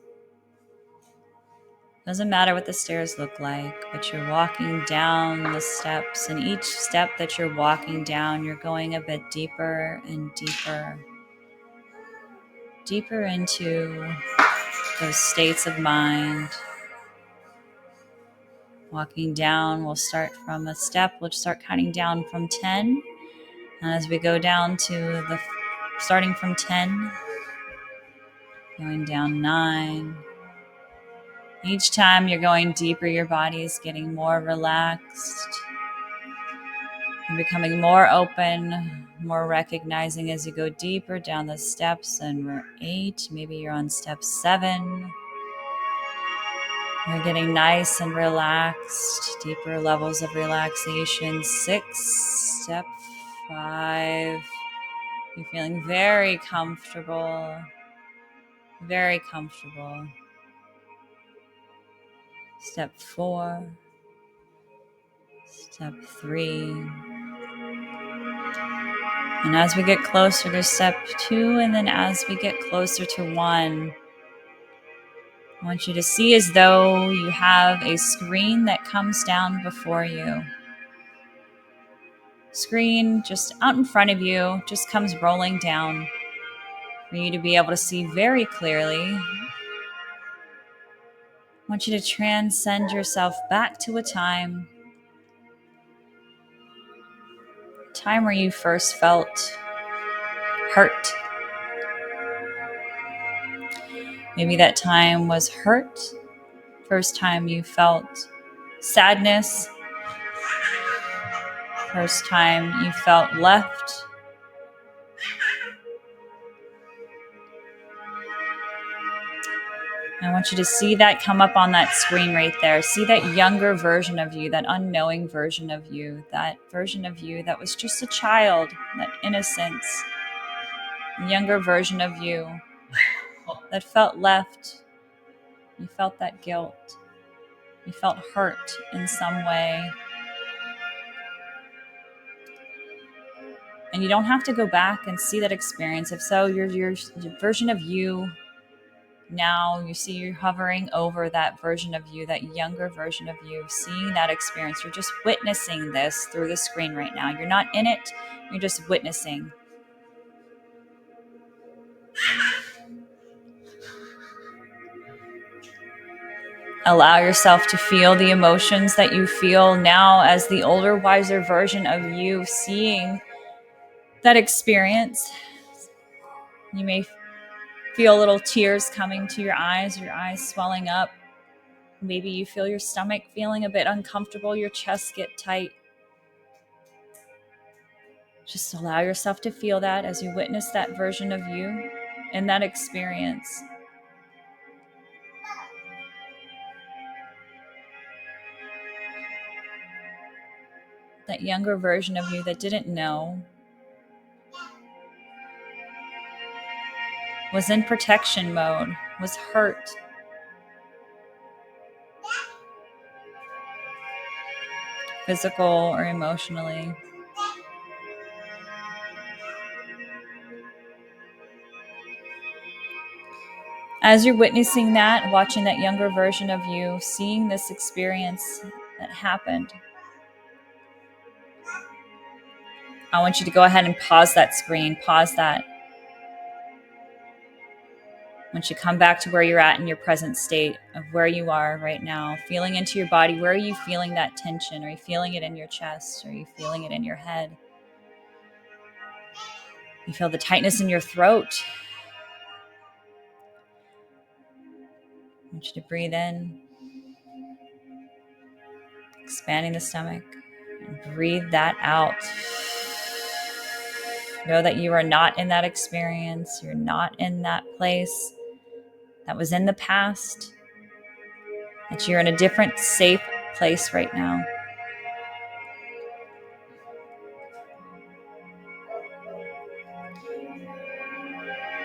Doesn't matter what the stairs look like, but you're walking down the steps, and each step that you're walking down, you're going a bit deeper and deeper, deeper into those states of mind. Walking down, we'll start from a step, we'll start counting down from 10. And as we go down to starting from 10, going down 9. Each time you're going deeper, your body is getting more relaxed. You're becoming more open, more recognizing as you go deeper down the steps. And we're 8, maybe you're on step 7. You're getting nice and relaxed, deeper levels of relaxation. 6, step 5. You're feeling very comfortable, very comfortable. Step 4, step 3. And as we get closer to step 2, and then as we get closer to 1, I want you to see as though you have a screen that comes down before you. Screen just out in front of you, just comes rolling down for you to be able to see very clearly. I want you to transcend yourself back to a time where you first felt hurt. Maybe that time was hurt. First time you felt sadness. First time you felt left. I want you to see that come up on that screen right there. See that younger version of you, that unknowing version of you, that version of you that was just a child, that innocence. The younger version of you that felt left. You felt that guilt. You felt hurt in some way. And you don't have to go back and see that experience. If so, your version of you now, you see you're hovering over that version of you, that younger version of you, seeing that experience. You're just witnessing this through the screen right now. You're not in it, you're just witnessing. Allow yourself to feel the emotions that you feel now as the older, wiser version of you seeing that experience. You may feel little tears coming to your eyes swelling up. Maybe you feel your stomach feeling a bit uncomfortable, your chest get tight. Just allow yourself to feel that as you witness that version of you in that experience. That younger version of you that didn't know, was in protection mode, was hurt. Physical or emotionally. As you're witnessing that, watching that younger version of you, seeing this experience that happened, I want you to go ahead and pause that screen, pause that. Once you come back to where you're at in your present state of where you are right now, feeling into your body, where are you feeling that tension? Are you feeling it in your chest? Are you feeling it in your head? You feel the tightness in your throat. I want you to breathe in, expanding the stomach, and breathe that out. Know that you are not in that experience. You're not in that place that was in the past. That you're in a different, safe place right now.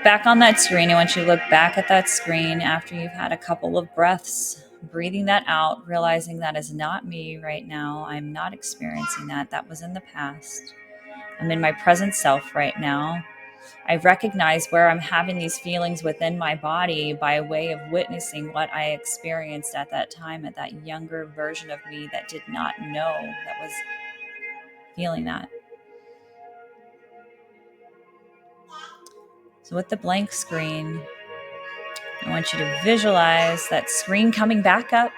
back on that screen, I want you to look back at that screen after you've had a couple of breaths, breathing that out, realizing that is not me right now. I'm not experiencing that. That was in the past. I'm in my present self right now. I recognize where I'm having these feelings within my body by way of witnessing what I experienced at that time, at that younger version of me that did not know that was feeling that. So with the blank screen, I want you to visualize that screen coming back up.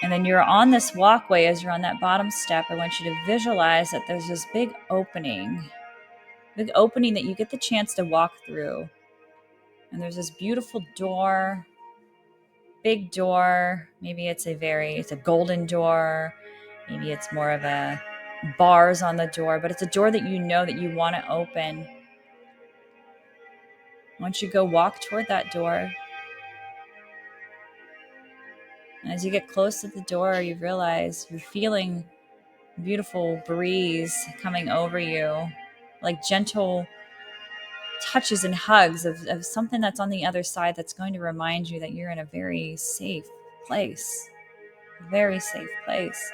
And then you're on this walkway as you're on that bottom step. I want you to visualize that there's this big opening that you get the chance to walk through. And there's this beautiful door, big door. Maybe it's a golden door. Maybe it's more of a bars on the door, but it's a door that you know that you want to open. Once you go walk toward that door, and as you get close to the door, you realize you're feeling a beautiful breeze coming over you, like gentle touches and hugs of something that's on the other side that's going to remind you that you're in a very safe place. A very safe place.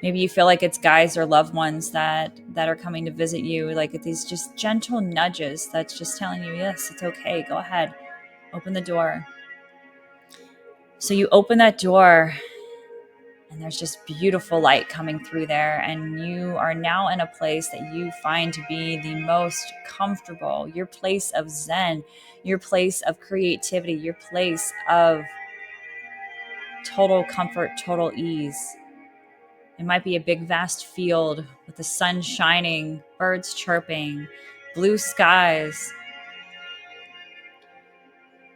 Maybe you feel like it's guys or loved ones that are coming to visit you, like these just gentle nudges that's just telling you, yes, it's okay, go ahead, open the door. So you open that door, and there's just beautiful light coming through there, and you are now in a place that you find to be the most comfortable, your place of zen, your place of creativity, your place of total comfort, total ease. It might be a big, vast field with the sun shining, birds chirping, blue skies.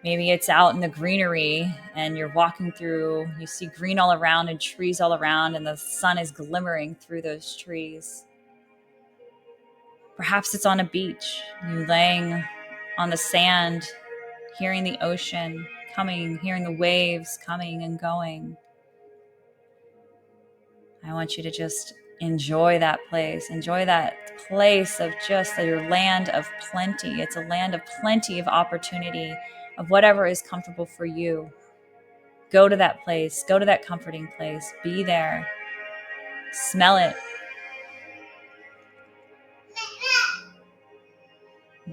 Maybe it's out in the greenery and you're walking through, you see green all around and trees all around, and the sun is glimmering through those trees. Perhaps it's on a beach, you laying on the sand, hearing the ocean coming, hearing the waves coming and going. I want you to just enjoy that place of just your land of plenty. It's a land of plenty of opportunity, of whatever is comfortable for you. Go to that place, go to that comforting place, be there, smell it,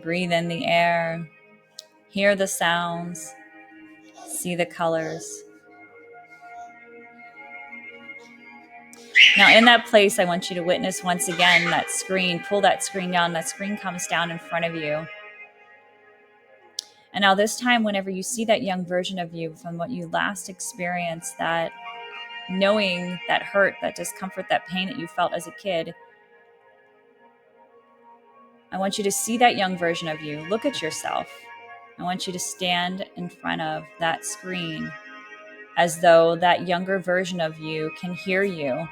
breathe in the air, hear the sounds, see the colors. Now in that place, I want you to witness once again that screen, pull that screen down, that screen comes down in front of you. And now this time, whenever you see that young version of you from what you last experienced, that knowing, that hurt, that discomfort, that pain that you felt as a kid, I want you to see that young version of you. Look at yourself. I want you to stand in front of that screen as though that younger version of you can hear you.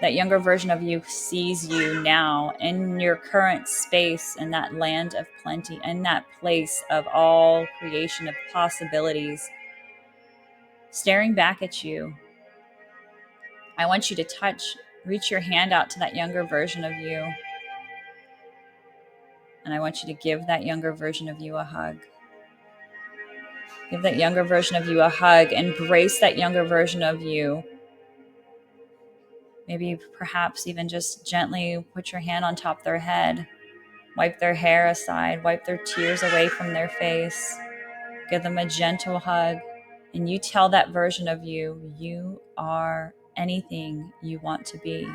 That younger version of you sees you now in your current space, in that land of plenty, in that place of all creation of possibilities, staring back at you. I want you to reach your hand out to that younger version of you. And I want you to give that younger version of you a hug. Give that younger version of you a hug. Embrace that younger version of you. Maybe perhaps even just gently put your hand on top of their head. Wipe their hair aside. Wipe their tears away from their face. Give them a gentle hug. And you tell that version of you, you are anything you want to be.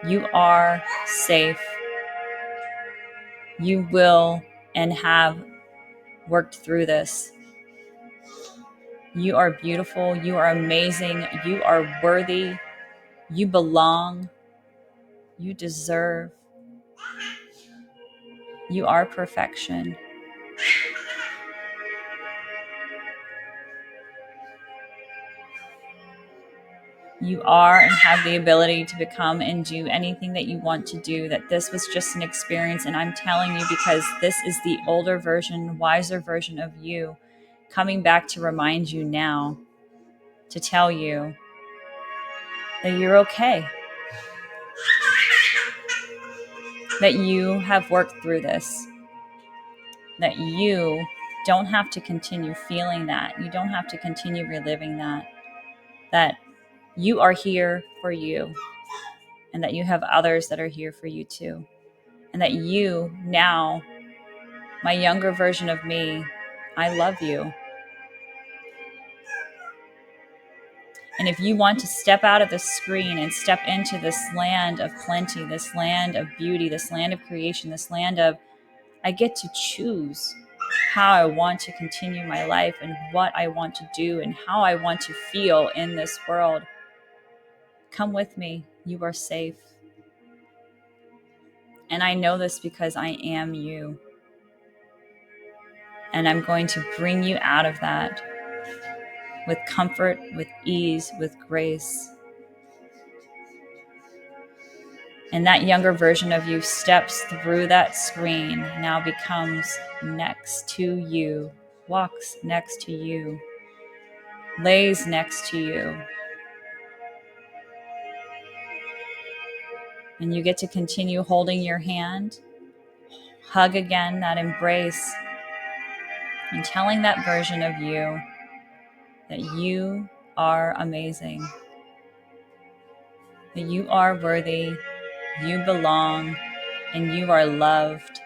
You are safe. You will and have worked through this. You are beautiful. You are amazing. You are worthy. You belong. You deserve. You are perfection. You are and have the ability to become and do anything that you want to do, that this was just an experience. And I'm telling you, because this is the older version, wiser version of you coming back to remind you now, to tell you that you're okay. that you have worked through this, that you don't have to continue feeling that. You don't have to continue reliving that you are here for you, and that you have others that are here for you too. And that you now, my younger version of me, I love you. And if you want to step out of the screen and step into this land of plenty, this land of beauty, this land of creation, this land of, I get to choose how I want to continue my life and what I want to do and how I want to feel in this world, come with me. You are safe. And I know this because I am you. And I'm going to bring you out of that with comfort, with ease, with grace. And that younger version of you steps through that screen, now becomes next to you, walks next to you, lays next to you. And you get to continue holding your hand, hug again, that embrace, and telling that version of you that you are amazing, that you are worthy, you belong, and you are loved.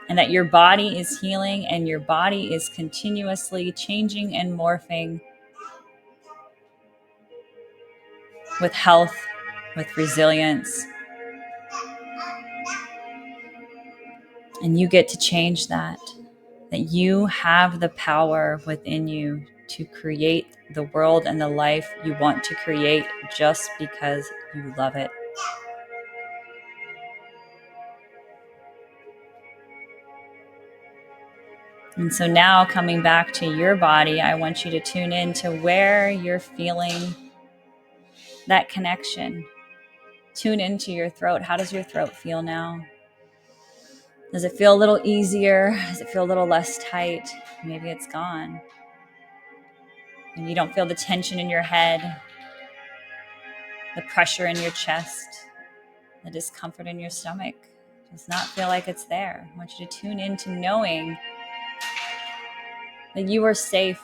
And that your body is healing and your body is continuously changing and morphing with health, with resilience. And you get to change that you have the power within you to create the world and the life you want to create just because you love it. And so now, coming back to your body, I want you to tune in to where you're feeling that connection. Tune into your throat. How does your throat feel now? Does it feel a little easier? Does it feel a little less tight? Maybe it's gone. And you don't feel the tension in your head, the pressure in your chest, the discomfort in your stomach. Does not feel like it's there. I want you to tune into knowing that you are safe,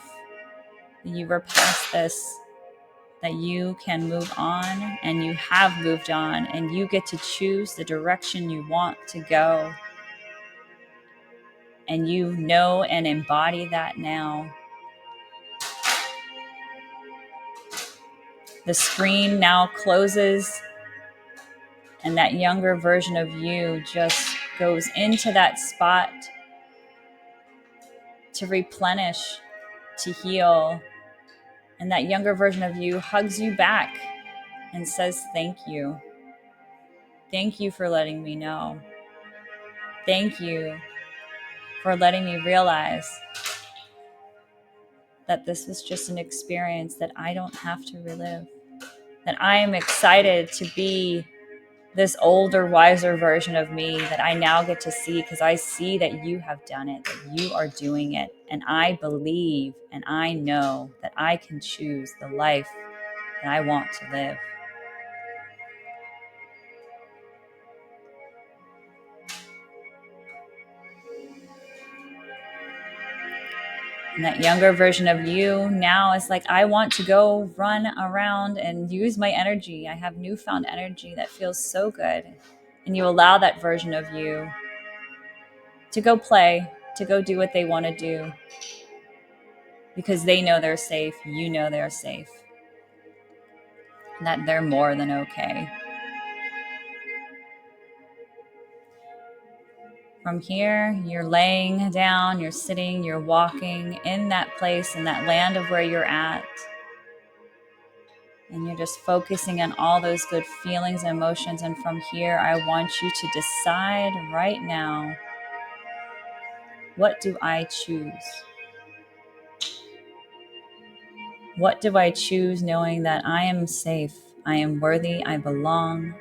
that you were past this, that you can move on, and you have moved on, and you get to choose the direction you want to go. And you know and embody that now. The screen now closes, and that younger version of you just goes into that spot to replenish, to heal. And that younger version of you hugs you back and says, thank you. Thank you for letting me know. Thank you for letting me realize that this was just an experience that I don't have to relive. That I am excited to be this older, wiser version of me that I now get to see, because I see that you have done it, that you are doing it. And I believe and I know that I can choose the life that I want to live. And that younger version of you now is like, I want to go run around and use my energy. I have newfound energy that feels so good. And you allow that version of you to go play, to go do what they want to do, because they know they're safe. You know they're safe. That they're more than okay. From here, you're laying down, you're sitting, you're walking in that place, in that land of where you're at. And you're just focusing on all those good feelings and emotions. And from here, I want you to decide right now, what do I choose? What do I choose, knowing that I am safe, I am worthy, I belong,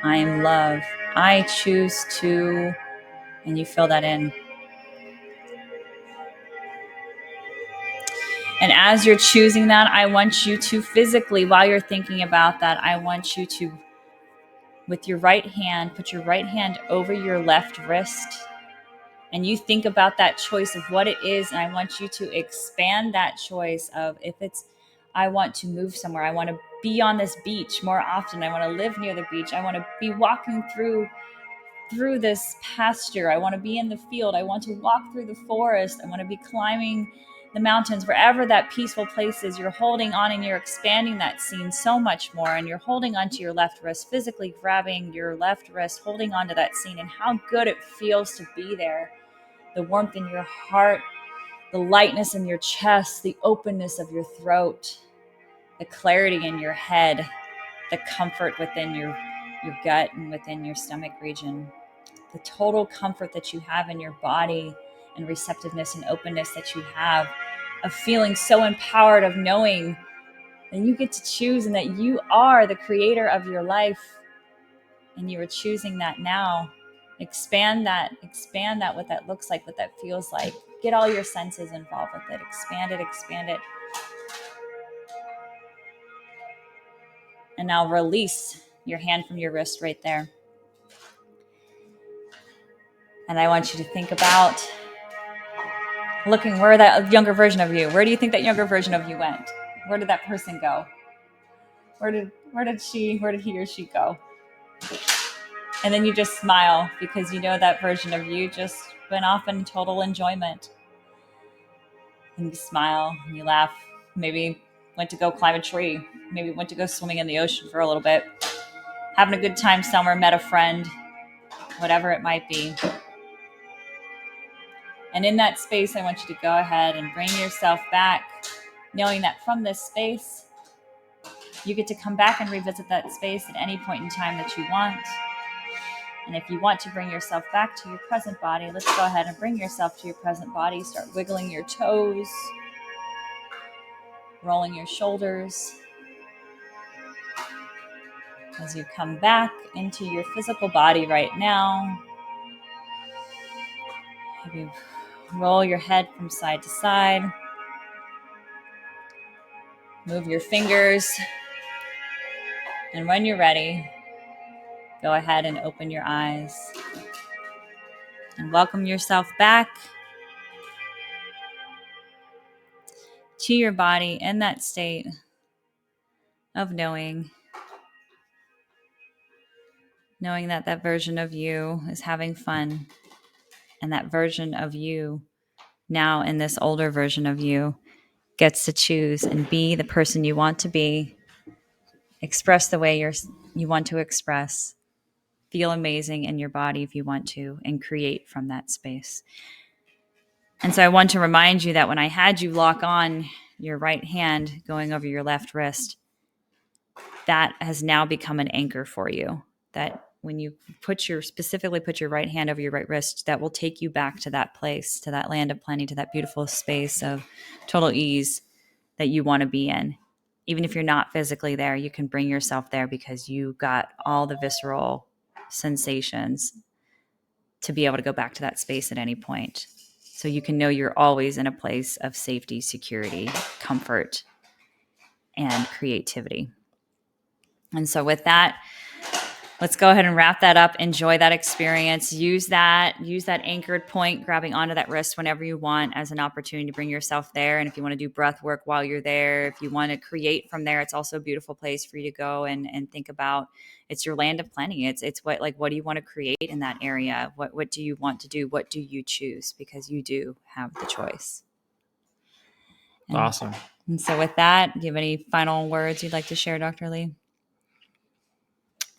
I am loved. I choose to, and you fill that in. And as you're choosing that, I want you to physically, while you're thinking about that, I want you to With your right hand, put your right hand over your left wrist, and you think about that choice of what it is. And I want you to expand that choice of, if it's, I want to move somewhere, I want to be on this beach more often, I want to live near the beach, I want to be walking through this pasture, I want to be in the field, I want to walk through the forest, I want to be climbing the mountains, wherever that peaceful place is. You're holding on and you're expanding that scene so much more, and you're holding onto your left wrist, physically grabbing your left wrist, holding onto that scene, and how good it feels to be there. The warmth in your heart, the lightness in your chest, the openness of your throat, the clarity in your head, the comfort within your gut and within your stomach region, the total comfort that you have in your body, and receptiveness and openness that you have, of feeling so empowered, of knowing that you get to choose and that you are the creator of your life, and you are choosing that now. Expand that, what that looks like, what that feels like. Get all your senses involved with it. Expand it, expand it. And now release your hand from your wrist right there. And I want you to think about looking where that younger version of you, where do you think that younger version of you went? Where did that person go? Where did he or she go? And then you just smile, because you know that version of you just went off in total enjoyment. And you smile and you laugh. Maybe went to go climb a tree. Maybe went to go swimming in the ocean for a little bit. Having a good time somewhere, met a friend, whatever it might be. And in that space, I want you to go ahead and bring yourself back, knowing that from this space, you get to come back and revisit that space at any point in time that you want. And if you want to bring yourself back to your present body, let's go ahead and bring yourself to your present body. Start wiggling your toes, rolling your shoulders. As you come back into your physical body right now, maybe roll your head from side to side. Move your fingers. And when you're ready, go ahead and open your eyes. And welcome yourself back to your body in that state of knowing that that version of you is having fun, and that version of you now, in this older version of you, gets to choose and be the person you want to be, express the way you want to express, feel amazing in your body if you want to, and create from that space. And so I want to remind you that when I had you lock on your right hand going over your left wrist, that has now become an anchor for you. That when you specifically put your right hand over your right wrist, that will take you back to that place, to that land of plenty, to that beautiful space of total ease that you want to be in. Even if you're not physically there, you can bring yourself there, because you got all the visceral sensations to be able to go back to that space at any point. So you can know you're always in a place of safety, security, comfort, and creativity. And so with that, let's go ahead and wrap that up. Enjoy that experience. Use that anchored point, grabbing onto that wrist whenever you want, as an opportunity to bring yourself there. And if you want to do breath work while you're there, if you want to create from there, it's also a beautiful place for you to go and think about. It's your land of plenty. It's what do you want to create in that area? What do you want to do? What do you choose? Because you do have the choice. Awesome. And so with that, do you have any final words you'd like to share, Dr. Lee?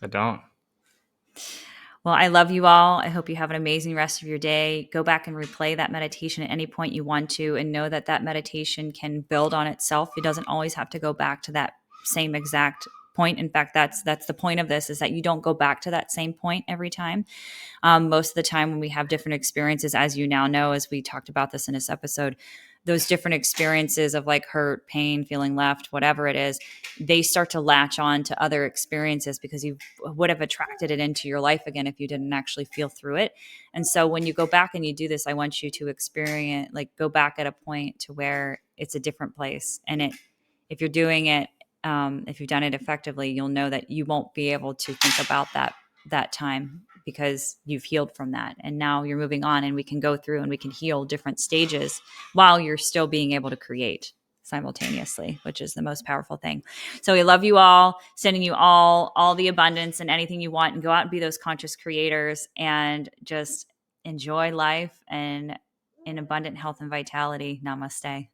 I don't. Well, I love you all. I hope you have an amazing rest of your day. Go back and replay that meditation at any point you want to, and know that that meditation can build on itself. It doesn't always have to go back to that same exact point. In fact, that's the point of this, is that you don't go back to that same point every time. Most of the time when we have different experiences, as you now know, as we talked about this in this episode, those different experiences of like hurt, pain, feeling left, whatever it is, they start to latch on to other experiences, because you would have attracted it into your life again if you didn't actually feel through it. And so when you go back and you do this, I want you to experience, go back at a point to where it's a different place. And if you're doing it if you've done it effectively, you'll know that you won't be able to think about that time because you've healed from that. And now you're moving on, and we can go through and we can heal different stages while you're still being able to create simultaneously, which is the most powerful thing. So we love you all, sending you all the abundance and anything you want, and go out and be those conscious creators and just enjoy life and in abundant health and vitality. Namaste.